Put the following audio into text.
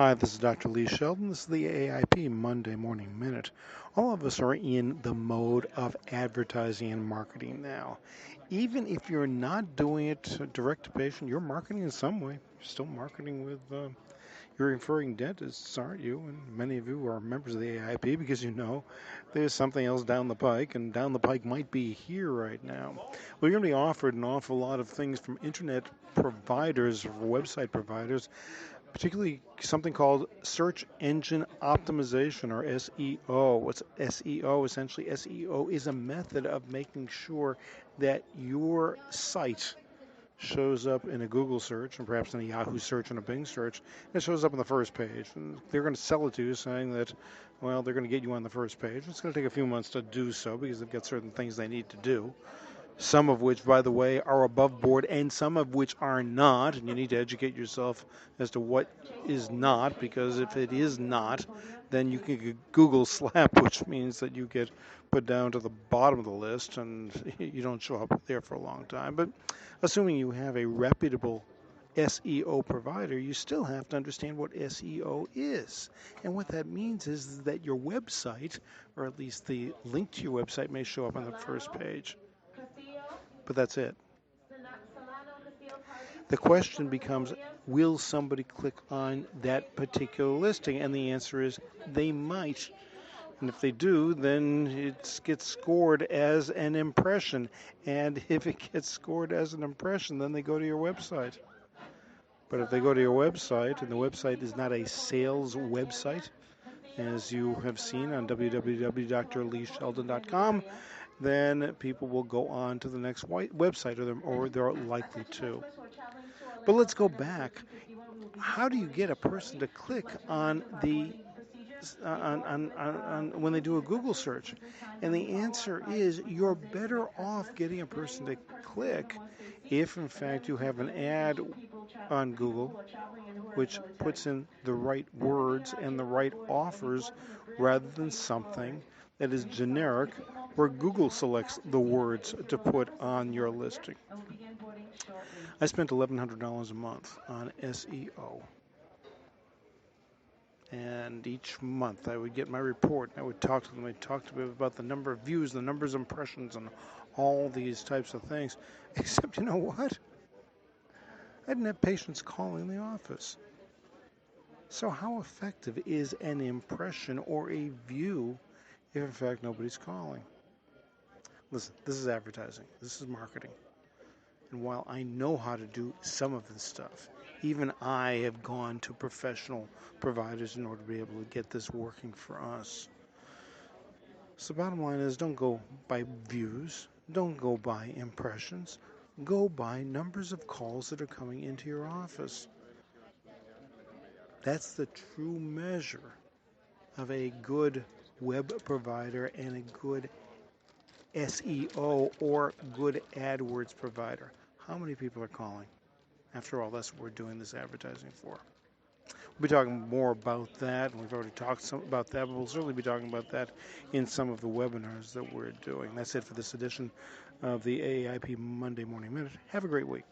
Hi, this is Dr. Lee Sheldon. This is the AIP Monday Morning Minute. All of us are in the mode of advertising and marketing now. Even if you're not doing it direct to patient, you're marketing in some way. You're still marketing with your referring dentists, aren't you? And many of you are members of the AIP because you know there's something else down the pike, and down the pike might be here right now. We're going to be offered an awful lot of things from internet providers, website providers, particularly something called search engine optimization, or SEO. What's SEO? Essentially, SEO is a method of making sure that your site shows up in a Google search and perhaps in a Yahoo search and a Bing search. And it shows up on the first page. And they're going to sell it to you saying that, well, they're going to get you on the first page. It's going to take a few months to do so because they've got certain things they need to do. Some of which, by the way, are above board and some of which are not. And you need to educate yourself as to what is not, because if it is not, then you can get Google slap, which means that you get put down to the bottom of the list and you don't show up there for a long time. But assuming you have a reputable SEO provider, you still have to understand what SEO is. And what that means is that your website, or at least the link to your website, may show up on the first page. But that's it. The question becomes, will somebody click on that particular listing? And the answer is they might. And if they do, then it gets scored as an impression. And if it gets scored as an impression, then they go to your website. But if they go to your website, and the website is not a sales website, as you have seen on www.drleesheldon.com, then people will go on to the next website, or they're likely to. But let's go back. How do you get a person to click on the on when they do a Google search? And the answer is you're better off getting a person to click if, in fact, you have an ad on Google which puts in the right words and the right offers rather than something that is generic where Google selects the words to put on your listing. I spent $1,100 a month on SEO. And each month I would get my report and I would talk to them. I'd talk to them about the number of views, the numbers of impressions, and all these types of things. Except, you know what? I didn't have patients calling the office. So how effective is an impression or a view if, in fact, nobody's calling? Listen, this is advertising. This is marketing. And while I know how to do some of this stuff, even I have gone to professional providers in order to be able to get this working for us. So the bottom line is, don't go by views, don't go by impressions, go by numbers of calls that are coming into your office. That's the true measure of a good web provider and a good SEO or good AdWords provider. How many people are calling? After all, that's what we're doing this advertising for. We'll be talking more about that, and we've already talked about that, but we'll certainly be talking about that in some of the webinars that we're doing. That's it for this edition of the AIP Monday Morning Minute. Have a great week.